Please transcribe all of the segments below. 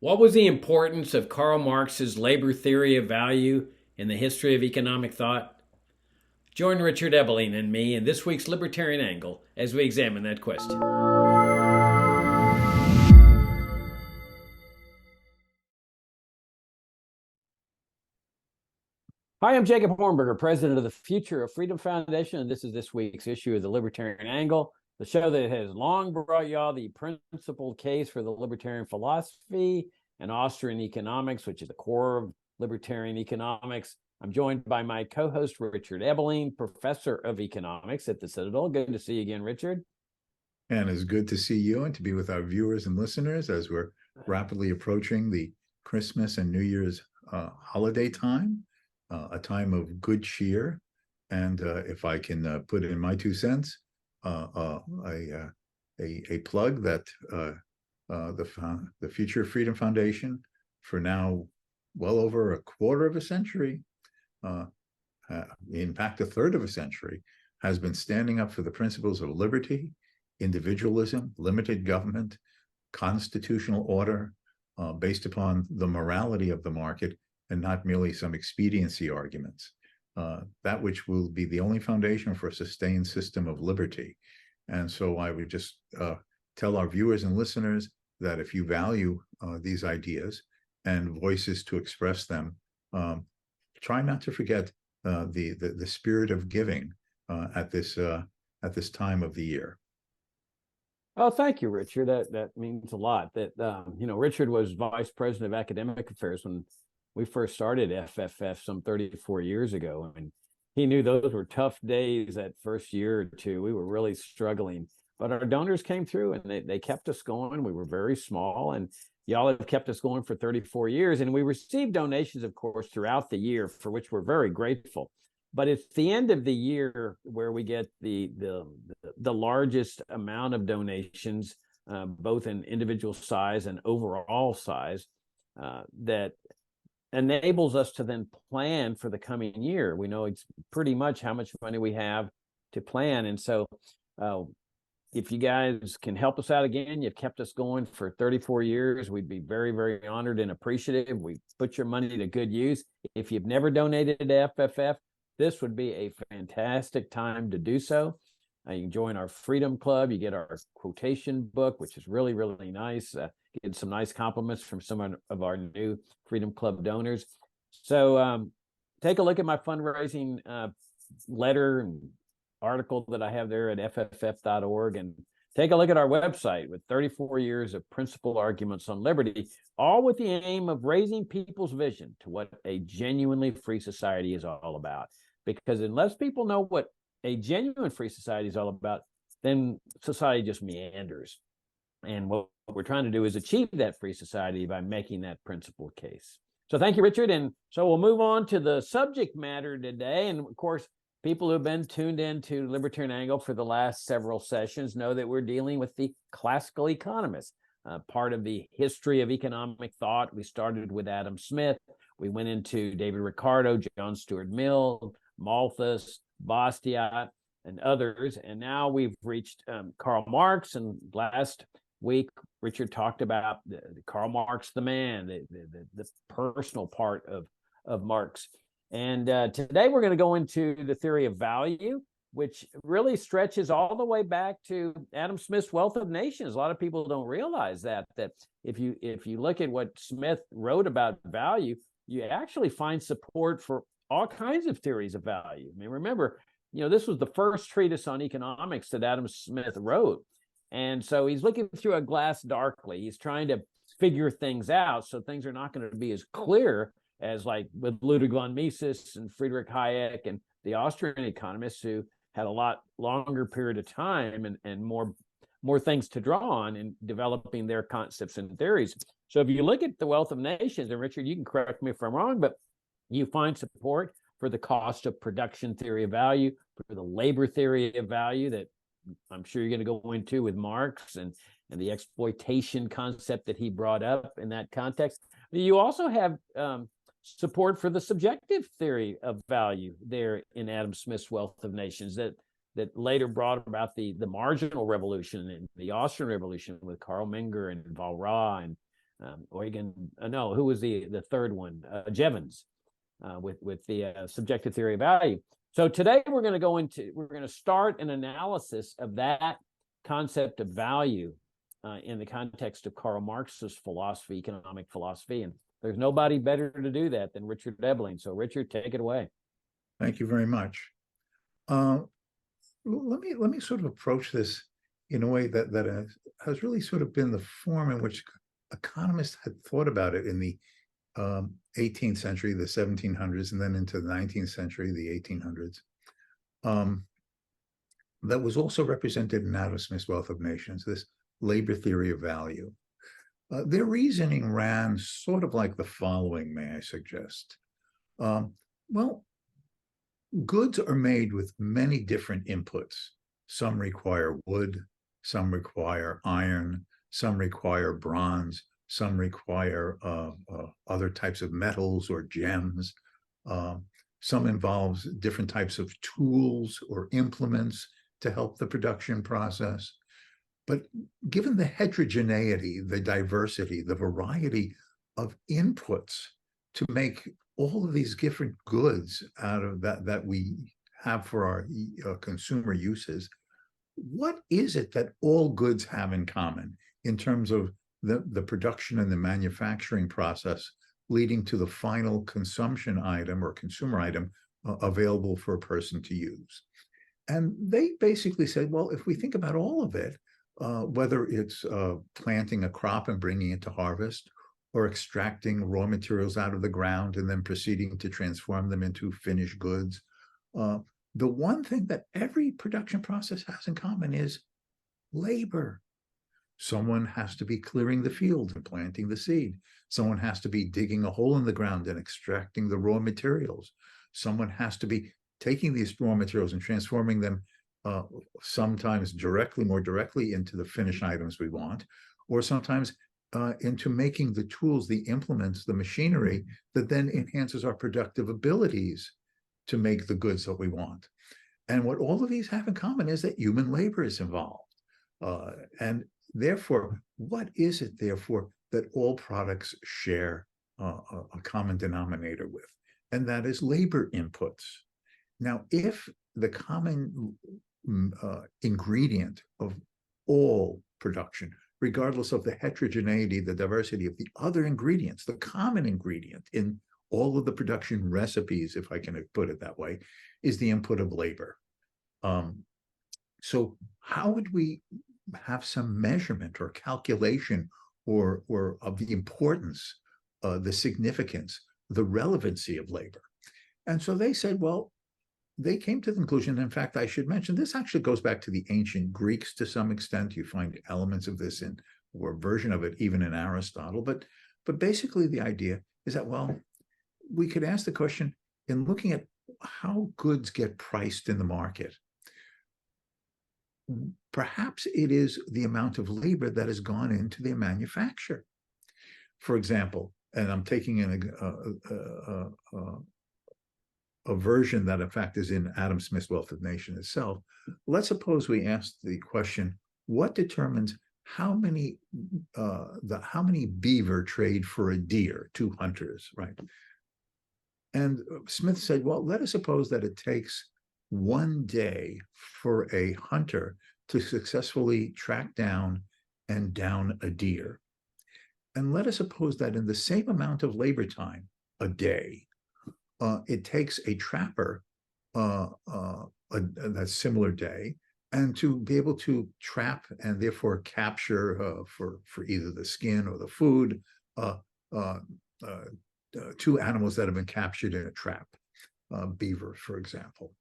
What was the importance of Karl Marx's labor theory of value in the history of economic thought? Join Richard Ebeling and me in this week's Libertarian Angle as we examine that question. Hi, I'm Jacob Hornberger, president of the Future of Freedom Foundation, and this is this week's issue of the Libertarian Angle, the show that has long brought y'all the principled case for the libertarian philosophy and Austrian economics, which is the core of libertarian economics. I'm joined by my co-host, Richard Ebeling, professor of economics at the Citadel. Good to see you again, Richard. And it's good to see you and to be with our viewers and listeners as we're rapidly approaching the Christmas and New Year's holiday time, a time of good cheer. And if I can put in my 2 cents, a plug that the Future Freedom Foundation, for now well over a quarter of a century, in fact, a third of a century, has been standing up for the principles of liberty, individualism, limited government, constitutional order, based upon the morality of the market and not merely some expediency arguments. That which will be the only foundation for a sustained system of liberty. And so I would just tell our viewers and listeners that if you value these ideas and voices to express them, try not to forget the spirit of giving at this time of the year. Oh, thank you, Richard. That means a lot. That Richard was vice president of academic affairs when we first started FFF some 34 years ago, and he knew those were tough days that first year or two. We were really struggling, but our donors came through and they kept us going. We were very small, and y'all have kept us going for 34 years. And we received donations, of course, throughout the year, for which we're very grateful. But it's the end of the year where we get the largest amount of donations, both in individual size and overall size, that enables us to then plan for the coming year. We know it's pretty much how much money we have to plan. And so if you guys can help us out again, you've kept us going for 34 years. We'd be very, very honored and appreciative. We put your money to good use. If you've never donated to FFF, this would be a fantastic time to do so. You can join our Freedom Club. You get our quotation book, which is really, really nice. Get some nice compliments from some of our new Freedom Club donors. So take a look at my fundraising letter and article that I have there at fff.org, and take a look at our website with 34 years of principled arguments on liberty, all with the aim of raising people's vision to what a genuinely free society is all about. Because unless people know what a genuine free society is all about, then society just meanders. And what we're trying to do is achieve that free society by making that principled case. So thank you, Richard. And so we'll move on to the subject matter today. And of course, people who've been tuned in to Libertarian Angle for the last several sessions know that we're dealing with the classical economists, part of the history of economic thought. We started with Adam Smith. We went into David Ricardo, John Stuart Mill, Malthus, Bastiat, and others. And now we've reached Karl Marx. And last week, Richard talked about the Karl Marx, the man, the personal part of Marx. And today we're going to go into the theory of value, which really stretches all the way back to Adam Smith's Wealth of Nations. A lot of people don't realize that if you look at what Smith wrote about value, you actually find support for all kinds of theories of value. I mean, remember, this was the first treatise on economics that Adam Smith wrote. And so he's looking through a glass darkly. He's trying to figure things out, so things are not going to be as clear as like with Ludwig von Mises and Friedrich Hayek and the Austrian economists, who had a lot longer period of time and more things to draw on in developing their concepts and theories. So if you look at the Wealth of Nations, and Richard, you can correct me if I'm wrong, but you find support for the cost of production theory of value, for the labor theory of value that I'm sure you're going to go into with Marx, and the exploitation concept that he brought up in that context. You also have support for the subjective theory of value there in Adam Smith's Wealth of Nations that later brought about the marginal revolution and the Austrian Revolution with Karl Menger and Walras Eugen, no, who was the third one? Jevons, with the subjective theory of value. So today we're going to start an analysis of that concept of value in the context of Karl Marx's philosophy, economic philosophy, and there's nobody better to do that than Richard Ebeling. So Richard, take it away. Thank you very much. Let me sort of approach this in a way that has really sort of been the form in which economists had thought about it in the 18th century, the 1700s, and then into the 19th century, the 1800s. That was also represented in Adam Smith's Wealth of Nations, this labor theory of value. Their reasoning ran sort of like the following, may I suggest. Well, goods are made with many different inputs. Some require wood, some require iron, some require bronze, some require other types of metals or gems. Some involves different types of tools or implements to help the production process. But given the heterogeneity, the diversity, the variety of inputs to make all of these different goods out of that we have for our consumer uses, what is it that all goods have in common in terms of the production and the manufacturing process leading to the final consumption item or consumer item available for a person to use? And they basically said, well, if we think about all of it, whether it's planting a crop and bringing it to harvest, or extracting raw materials out of the ground and then proceeding to transform them into finished goods, the one thing that every production process has in common is labor. Someone has to be clearing the field and planting the seed. Someone has to be digging a hole in the ground and extracting the raw materials. Someone has to be taking these raw materials and transforming them sometimes more directly into the finished items we want, or sometimes into making the tools, the implements, the machinery that then enhances our productive abilities to make the goods that we want. And what all of these have in common is that human labor is involved. And therefore, what is it, therefore, that all products share a common denominator with? And that is labor inputs. Now, if the common ingredient of all production, regardless of the heterogeneity, the diversity of the other ingredients, the common ingredient in all of the production recipes, if I can put it that way, is the input of labor. So how would we have some measurement or calculation or of the importance, the significance, the relevancy of labor? And so they said, well, they came to the conclusion, in fact, I should mention, this actually goes back to the ancient Greeks to some extent. You find elements of this in, or a version of it, even in Aristotle. But basically the idea is that, well, we could ask the question in looking at how goods get priced in the market. Perhaps it is the amount of labor that has gone into their manufacture. For example, and I'm taking a version that in fact is in Adam Smith's Wealth of Nations itself. Let's suppose we ask the question, what determines how many beaver trade for a deer, 2 hunters, right? And Smith said, well, let us suppose that it takes 1 day for a hunter to successfully track down and down a deer. And let us suppose that in the same amount of labor time, a day, it takes a trapper that similar day, and to be able to trap and therefore capture for either the skin or the food 2 animals that have been captured in a trap, beaver, for example.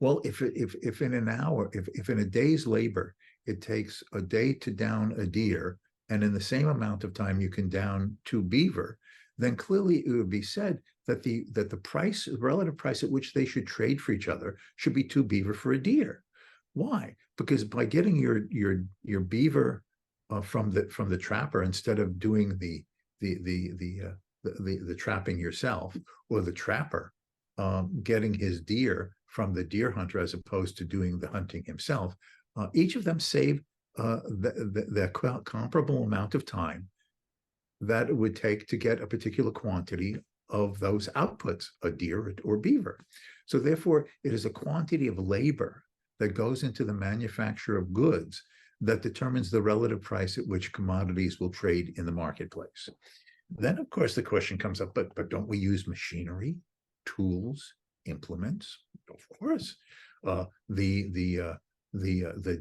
Well, if in an hour, if in a day's labor, it takes a day to down a deer, and in the same amount of time you can down 2 beaver, then clearly it would be said that the price, relative price at which they should trade for each other should be 2 beaver for a deer. Why? Because by getting your beaver from the trapper, instead of doing the trapping yourself, or the trapper getting his deer from the deer hunter as opposed to doing the hunting himself, each of them save the comparable amount of time that it would take to get a particular quantity of those outputs, a deer or beaver. So therefore, it is a quantity of labor that goes into the manufacture of goods that determines the relative price at which commodities will trade in the marketplace. Then, of course, the question comes up, but don't we use machinery, tools, implements? Of course. The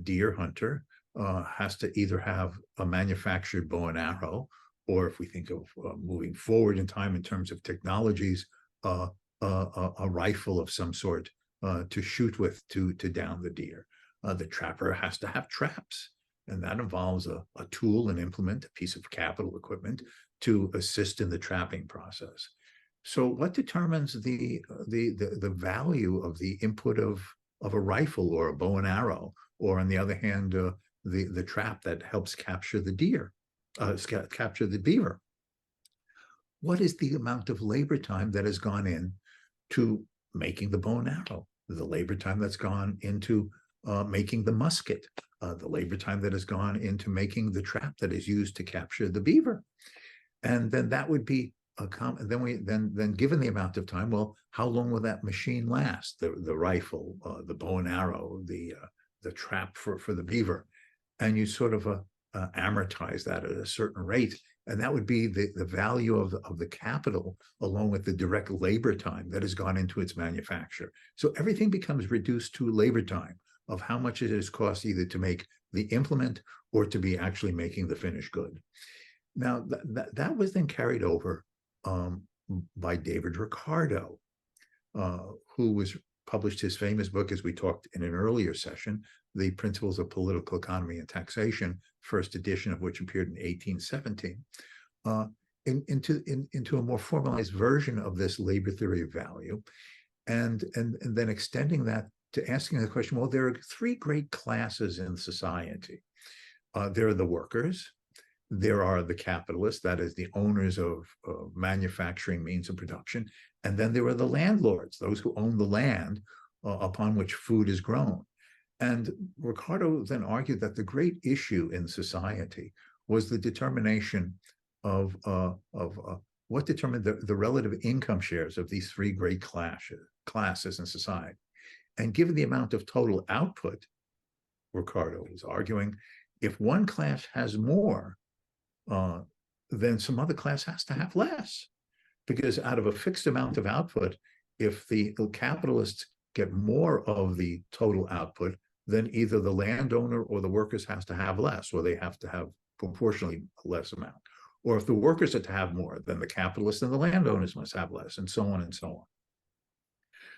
deer hunter has to either have a manufactured bow and arrow, or if we think of moving forward in time in terms of technologies, a rifle of some sort to shoot with to down the deer. The trapper has to have traps, and that involves a tool, an implement, a piece of capital equipment to assist in the trapping process. So what determines the value of the input of a rifle or a bow and arrow, or on the other hand, the trap that helps capture the deer, capture the beaver? What is the amount of labor time that has gone in to making the bow and arrow, the labor time that's gone into making the musket, the labor time that has gone into making the trap that is used to capture the beaver? And then that would be then given the amount of time, well, how long will that machine last? The rifle, the bow and arrow, the trap for the beaver, and you sort of amortize that at a certain rate, and that would be the value of the capital along with the direct labor time that has gone into its manufacture. So everything becomes reduced to labor time of how much it has cost either to make the implement or to be actually making the finished good. Now, that was then carried over by David Ricardo, who published his famous book, as we talked in an earlier session, The Principles of Political Economy and Taxation, first edition of which appeared in 1817, into a more formalized version of this labor theory of value, and then extending that to asking the question, well, there are three great classes in society. There are the workers, there are the capitalists, that is the owners of manufacturing means of production, and then there are the landlords, those who own the land upon which food is grown. And Ricardo then argued that the great issue in society was the determination of what determined the relative income shares of these three great classes in society. And given the amount of total output, Ricardo was arguing, if one class has more, then some other class has to have less. Because out of a fixed amount of output, if the capitalists get more of the total output, then either the landowner or the workers has to have less, or they have to have proportionally less amount. Or if the workers are to have more, then the capitalists and the landowners must have less, and so on and so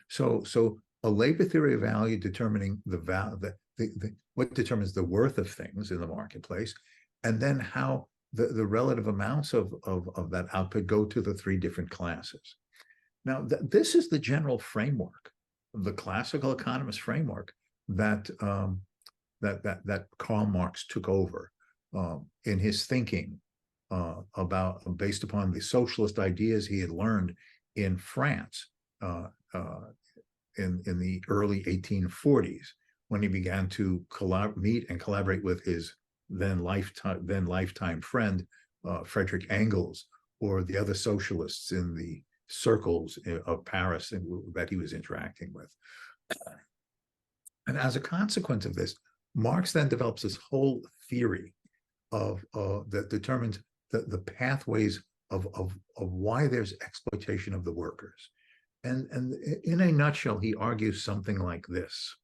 on. So a labor theory of value determining what determines the worth of things in the marketplace, and then how the relative amounts of that output go to the three different classes. Now, this is the general framework, the classical economist framework that Karl Marx took over in his thinking based upon the socialist ideas he had learned in France in the early 1840s, when he began to meet and collaborate with his then lifetime friend Frederick Engels, or the other socialists in the circles of Paris that he was interacting with. And as a consequence of this, Marx then develops this whole theory that determines the pathways of why there's exploitation of the workers. And in a nutshell, he argues something like this.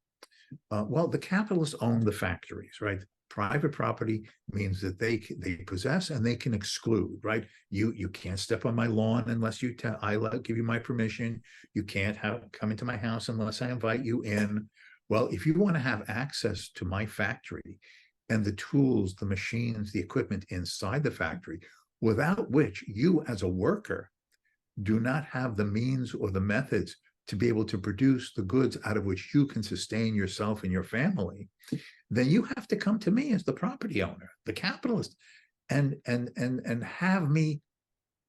Well, the capitalists own the factories, right? Private property means that they possess and they can exclude, right? You can't step on my lawn unless I give you my permission. You can't come into my house unless I invite you in. Well, if you want to have access to my factory and the tools, the machines, the equipment inside the factory, without which you as a worker do not have the means or the methods to be able to produce the goods out of which you can sustain yourself and your family, then you have to come to me as the property owner, the capitalist, and have me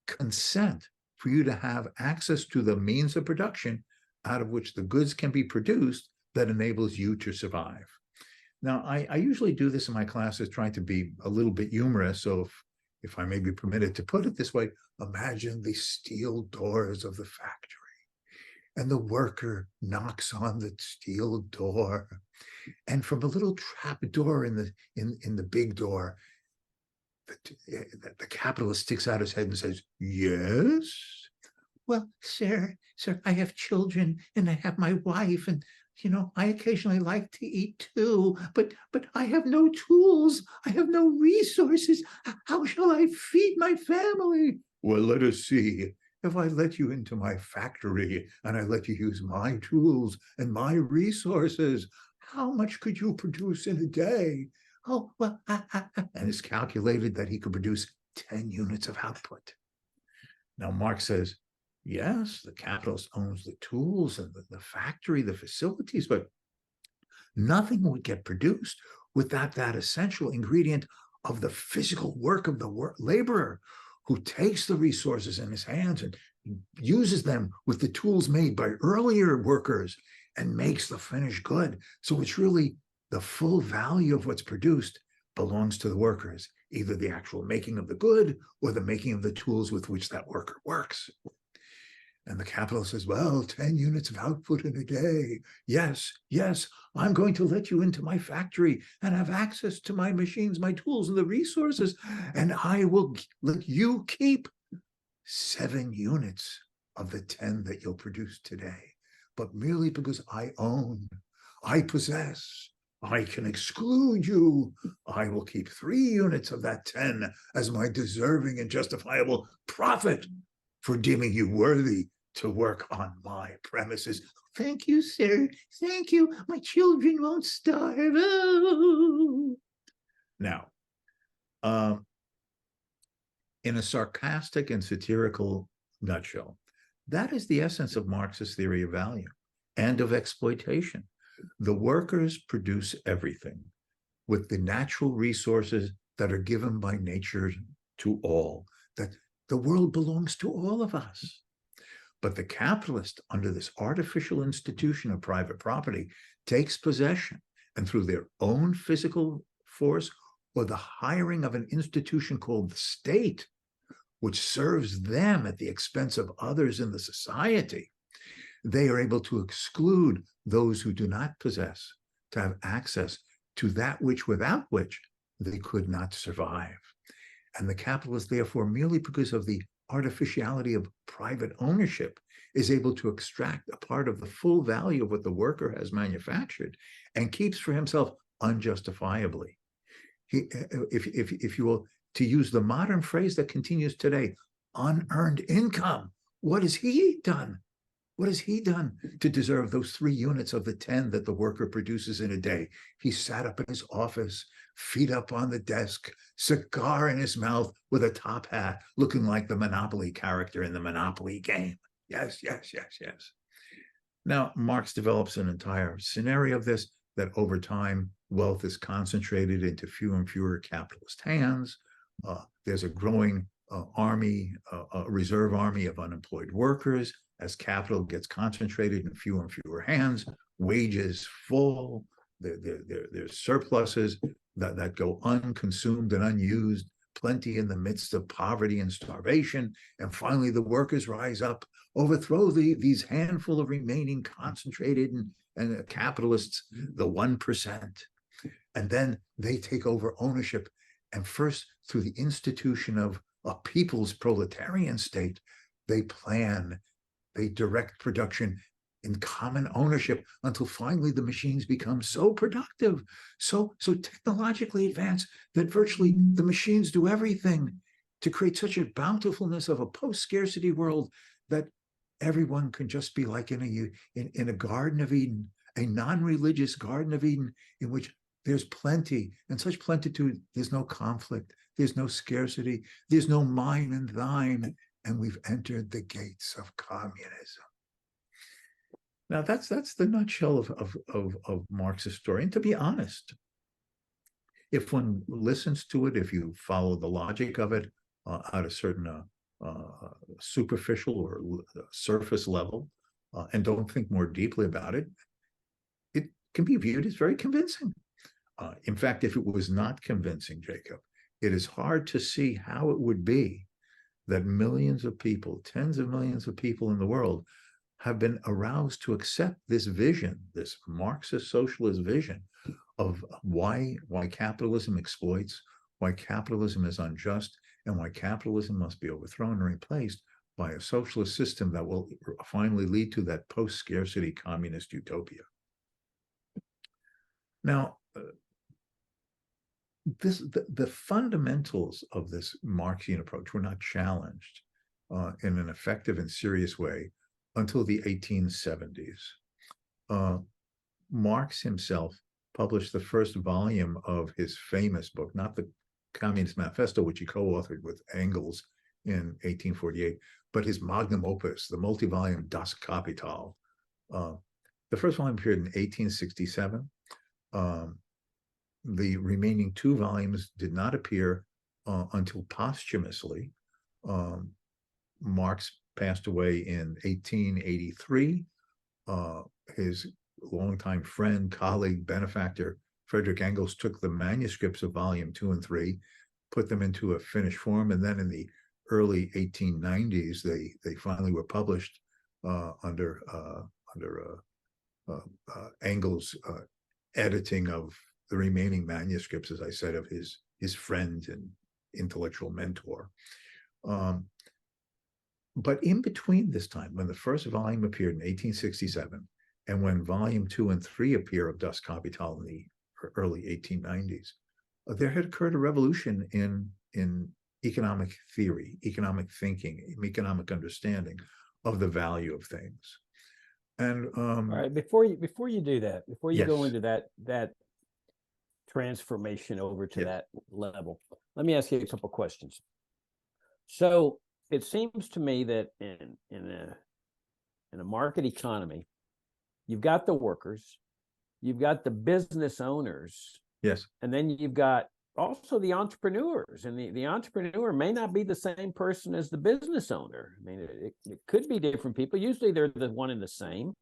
consent for you to have access to the means of production out of which the goods can be produced that enables you to survive. Now, I usually do this in my classes, trying to be a little bit humorous. So if I may be permitted to put it this way, imagine the steel doors of the factory. And the worker knocks on the steel door. And from a little trap door in the big door, the capitalist sticks out his head and says, "Yes? Well, sir, I have children and I have my wife, and I occasionally like to eat too, but I have no tools. I have no resources. How shall I feed my family?" "Well, let us see. If I let you into my factory and I let you use my tools and my resources, how much could you produce in a day?" "Oh, well," and it's calculated that he could produce 10 units of output. Now, Marx says, yes, the capitalist owns the tools and the factory, the facilities, but nothing would get produced without that essential ingredient of the physical work of the laborer, who takes the resources in his hands and uses them with the tools made by earlier workers and makes the finished good. So it's really the full value of what's produced belongs to the workers, either the actual making of the good or the making of the tools with which that worker works. And the capitalist says, well, 10 units of output in a day. Yes, I'm going to let you into my factory and have access to my machines, my tools, and the resources. And I will let you keep 7 units of the 10 that you'll produce today. But merely because I own, I possess, I can exclude you, I will keep 3 units of that 10 as my deserving and justifiable profit for deeming you worthy to work on my premises. Thank you, sir. Thank you. My children won't starve. Oh. Now, in a sarcastic and satirical nutshell, that is the essence of Marx's theory of value and of exploitation. The workers produce everything with the natural resources that are given by nature to all, that the world belongs to all of us. But the capitalist, under this artificial institution of private property, takes possession, and through their own physical force or the hiring of an institution called the state, which serves them at the expense of others in the society, they are able to exclude those who do not possess, to have access to that without which they could not survive. And the capitalist, therefore, merely because of the artificiality of private ownership, is able to extract a part of the full value of what the worker has manufactured and keeps for himself unjustifiably. If you will, to use the modern phrase that continues today, unearned income. What has he done? What has he done to deserve those 3 units of the 10 that the worker produces in a day? He sat up in his office, feet up on the desk, cigar in his mouth with a top hat, looking like the Monopoly character in the Monopoly game. Yes. Now, Marx develops an entire scenario of this, that over time, wealth is concentrated into fewer and fewer capitalist hands. There's a growing reserve army of unemployed workers. As capital gets concentrated in fewer and fewer hands, wages fall, there's surpluses that go unconsumed and unused, plenty in the midst of poverty and starvation. And finally, the workers rise up, overthrow these handful of remaining concentrated and capitalists, the 1%. And then they take over ownership. And first, through the institution of a people's proletarian state, they direct production in common ownership until finally the machines become so productive, so technologically advanced that virtually the machines do everything to create such a bountifulness of a post-scarcity world that everyone can just be like in a Garden of Eden, a non-religious Garden of Eden in which there's plenty, and such plenitude, there's no conflict, there's no scarcity, there's no mine and thine, and we've entered the gates of communism. Now, that's the nutshell of Marx's story. And to be honest, if one listens to it, if you follow the logic of it at a certain superficial or surface level, and don't think more deeply about it, it can be viewed as very convincing. In fact, if it was not convincing, Jacob, it is hard to see how it would be that millions of people, tens of millions of people in the world, have been aroused to accept this vision, this Marxist socialist vision of why capitalism exploits, why capitalism is unjust, and why capitalism must be overthrown and replaced by a socialist system that will finally lead to that post-scarcity communist utopia. Now, the fundamentals of this Marxian approach were not challenged in an effective and serious way until the 1870s. Marx himself published the first volume of his famous book, not the Communist Manifesto, which he co-authored with Engels in 1848, but his magnum opus, the multi-volume Das Kapital. The first volume appeared in 1867. The remaining two volumes did not appear until posthumously. Marx passed away in 1883. His longtime friend, colleague, benefactor, Friedrich Engels, took the manuscripts of volume 2 and 3, put them into a finished form, and then in the early 1890s, they finally were published under Engels' editing of the remaining manuscripts, as I said, of his friend and intellectual mentor. But in between this time, when the first volume appeared in 1867, and when volume 2 and 3 appear of Das Kapital in the early 1890s, there had occurred a revolution in economic theory, economic thinking, economic understanding of the value of things. And all right, before you do that, before you yes. go into that transformation over to that level, let me ask you a couple questions. So it seems to me that in a market economy, you've got the workers, you've got the business owners, yes, and then you've got also the entrepreneurs, and the entrepreneur may not be the same person as the business owner. I mean, it could be different people. Usually they're the one and the same,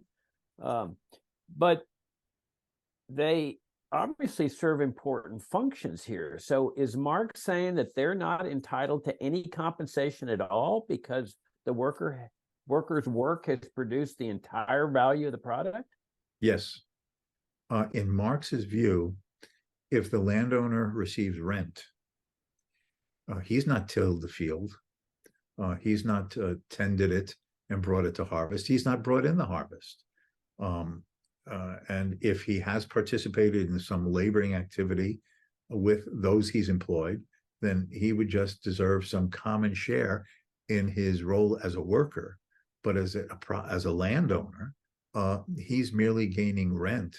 but they obviously serve important functions here. So is Marx saying that they're not entitled to any compensation at all because the worker's work has produced the entire value of the product? Yes. In Marx's view, if the landowner receives rent, he's not tilled the field. He's not tended it and brought it to harvest. He's not brought in the harvest. And if he has participated in some laboring activity with those he's employed, then he would just deserve some common share in his role as a worker. But as a landowner, he's merely gaining rent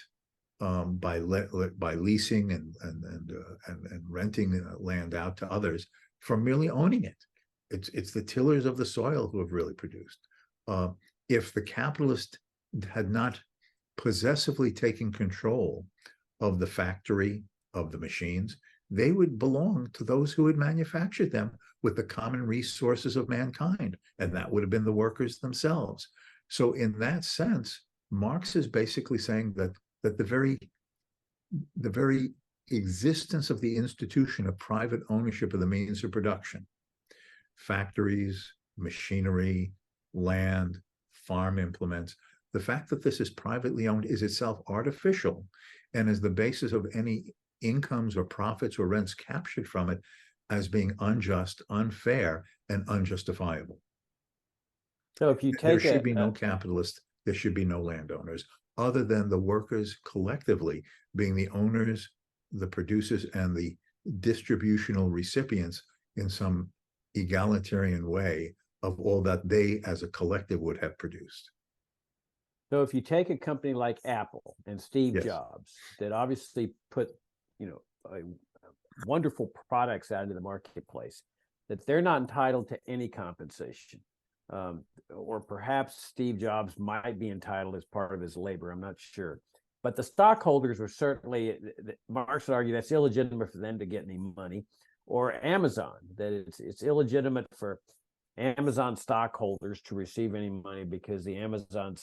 by leasing and renting land out to others from merely owning it. It's the tillers of the soil who have really produced. If the capitalist had not possessively taken control of the factory, of the machines, they would belong to those who had manufactured them with the common resources of mankind, and that would have been the workers themselves. So in that sense, Marx is basically saying that the very existence of the institution of private ownership of the means of production, factories, machinery, land, farm implements, the fact that this is privately owned is itself artificial and is the basis of any incomes or profits or rents captured from it as being unjust, unfair, and unjustifiable. So if you take there should be no capitalist, there should be no landowners, other than the workers collectively being the owners, the producers, and the distributional recipients in some egalitarian way of all that they as a collective would have produced. So if you take a company like Apple and Steve Jobs, that obviously put, wonderful products out into the marketplace, that they're not entitled to any compensation. Or perhaps Steve Jobs might be entitled as part of his labor, I'm not sure. But the stockholders were certainly, Marx would argue that's illegitimate for them to get any money. Or Amazon, that it's illegitimate for Amazon stockholders to receive any money because the Amazon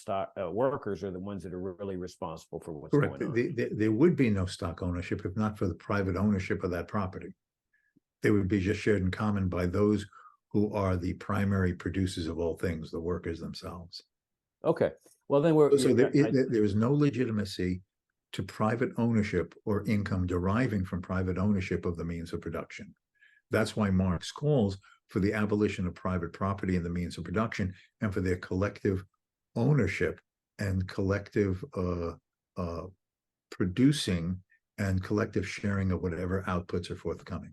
workers are the ones that are really responsible for what's going on. There would be no stock ownership if not for the private ownership of that property. They would be just shared in common by those who are the primary producers of all things, the workers themselves. Okay. Well, then So there is no legitimacy to private ownership or income deriving from private ownership of the means of production. That's why Marx calls for the abolition of private property and the means of production, and for their collective ownership and collective producing and collective sharing of whatever outputs are forthcoming.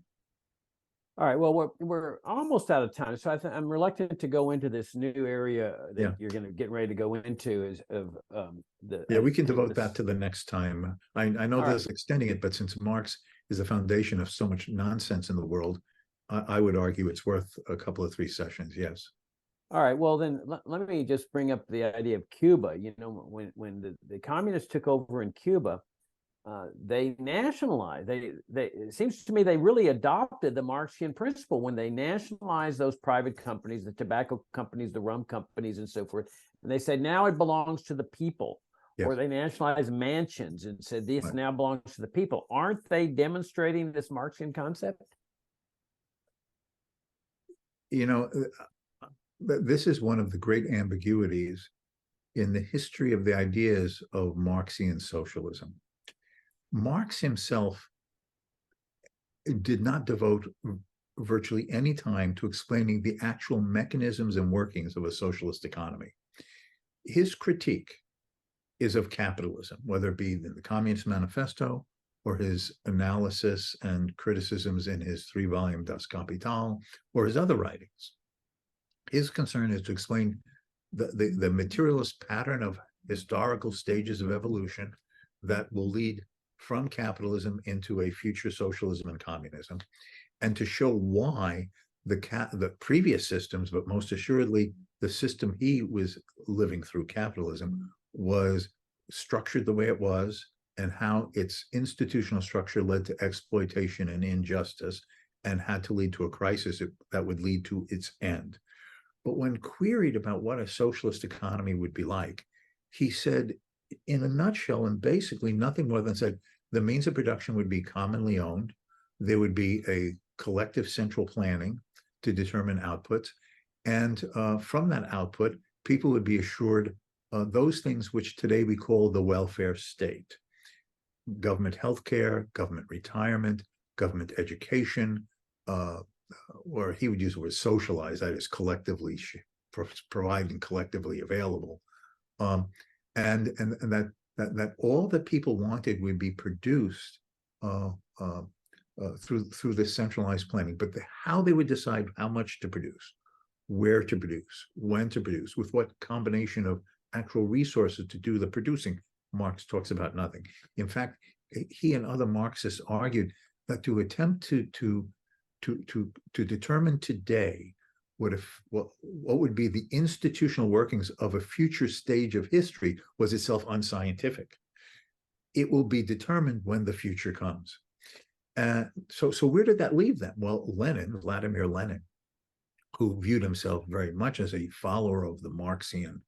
All right. Well, we're almost out of time, so I'm reluctant to go into this new area that you're going to get ready to go into. Is of the we can devote that to the next time. I know this extending it, but since Marx is the foundation of so much nonsense in the world, I would argue it's worth a couple of 3 sessions. Yes. All right. Well, then let me just bring up the idea of Cuba. You know, when the communists took over in Cuba, they nationalized. It seems to me they really adopted the Marxian principle when they nationalized those private companies, the tobacco companies, the rum companies, and so forth. And they said now it belongs to the people. Yes. Or they nationalized mansions and said this now belongs to the people. Aren't they demonstrating this Marxian concept? You know, this is one of the great ambiguities in the history of the ideas of Marxian socialism. Marx himself did not devote virtually any time to explaining the actual mechanisms and workings of a socialist economy. His critique is of capitalism, whether it be in the Communist Manifesto or his analysis and criticisms in his 3-volume Das Kapital or his other writings. His concern is to explain the materialist pattern of historical stages of evolution that will lead from capitalism into a future socialism and communism, and to show why the previous systems, but most assuredly the system he was living through, capitalism, was structured the way it was, and how its institutional structure led to exploitation and injustice and had to lead to a crisis that would lead to its end. But when queried about what a socialist economy would be like, he said, in a nutshell, and basically nothing more than said, the means of production would be commonly owned. There would be a collective central planning to determine outputs. And from that output, people would be assured those things which today we call the welfare state: government healthcare, government retirement, government education, or he would use the word socialize, that is collectively providing, collectively available. And that all that people wanted would be produced through this centralized planning, but how they would decide how much to produce, where to produce, when to produce, with what combination of actual resources to do the producing, Marx talks about nothing. In fact, he and other Marxists argued that to attempt to determine today what would be the institutional workings of a future stage of history was itself unscientific. It will be determined when the future comes. So where did that leave them? Well, Vladimir Lenin, who viewed himself very much as a follower of the Marxian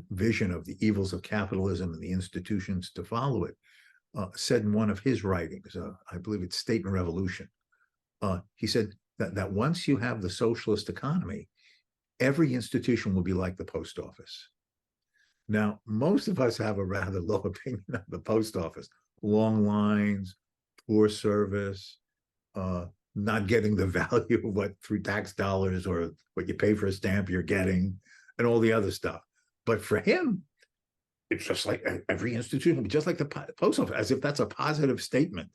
vision of the evils of capitalism and the institutions to follow it, said in one of his writings, I believe it's State and Revolution, he said that once you have the socialist economy, every institution will be like the post office. Now, most of us have a rather low opinion of the post office. Long lines, poor service, not getting the value of what through tax dollars or what you pay for a stamp you're getting, and all the other stuff. But for him, it's just like every institution, just like the post office, as if that's a positive statement.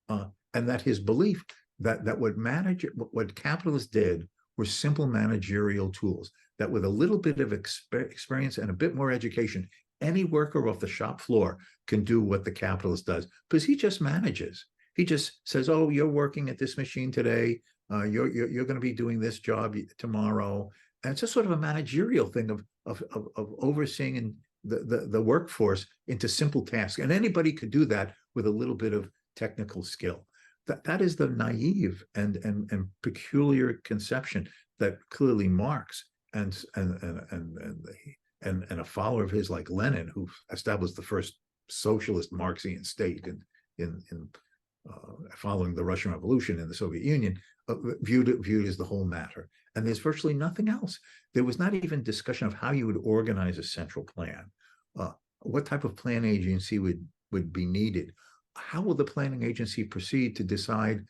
And that his belief that what capitalists did were simple managerial tools, that with a little bit of experience and a bit more education, any worker off the shop floor can do what the capitalist does, because he just manages. He just says, oh, you're working at this machine today, you're going to be doing this job tomorrow. And it's just sort of a managerial thing of overseeing and the workforce into simple tasks. And anybody could do that with a little bit of technical skill. That is the naive and peculiar conception that clearly Marx and a follower of his like Lenin, who established the first socialist Marxian state in following the Russian Revolution in the Soviet Union, viewed as the whole matter. And there's virtually nothing else. There was not even discussion of how you would organize a central plan. What type of plan agency would be needed? How will the planning agency proceed to decide,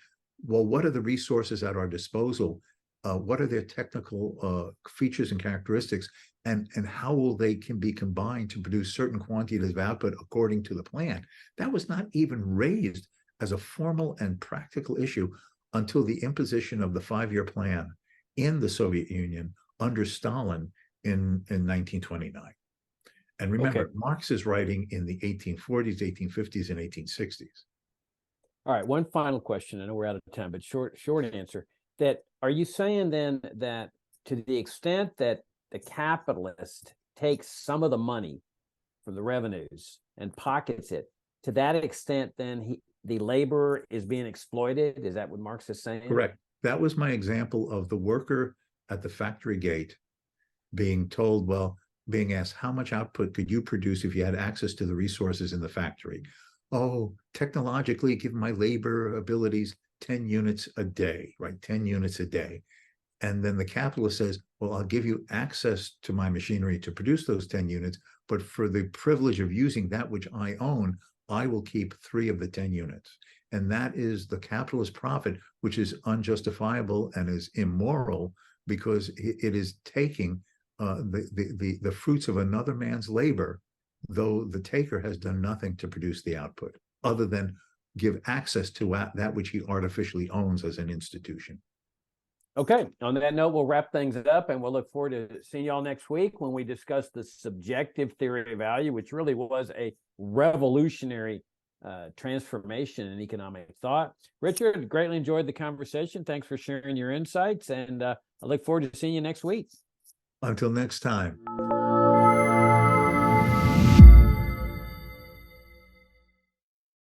well, what are the resources at our disposal? What are their technical features and characteristics? And how will they can be combined to produce certain quantities of output according to the plan? That was not even raised as a formal and practical issue until the imposition of the 5-year plan in the Soviet Union under Stalin in 1929. And remember, Okay. Marx is writing in the 1840s, 1850s, and 1860s. All right, one final question. I know we're out of time, but short answer. That are you saying then that to the extent that the capitalist takes some of the money from the revenues and pockets it, to that extent, then the laborer is being exploited? Is that what Marx is saying? Correct. That was my example of the worker at the factory gate being told, well, being asked, how much output could you produce if you had access to the resources in the factory? Oh, technologically, given my labor abilities, 10 units a day, right? 10 units a day. And then the capitalist says, well, I'll give you access to my machinery to produce those 10 units, but for the privilege of using that which I own, I will keep 3 of the 10 units. And that is the capitalist profit, which is unjustifiable and is immoral because it is taking the fruits of another man's labor, though the taker has done nothing to produce the output other than give access to that which he artificially owns as an institution. Okay, on that note, we'll wrap things up, and we'll look forward to seeing y'all next week when we discuss the subjective theory of value, which really was a revolutionary transformation in economic thought. Richard, greatly enjoyed the conversation. Thanks for sharing your insights, and I look forward to seeing you next week. Until next time.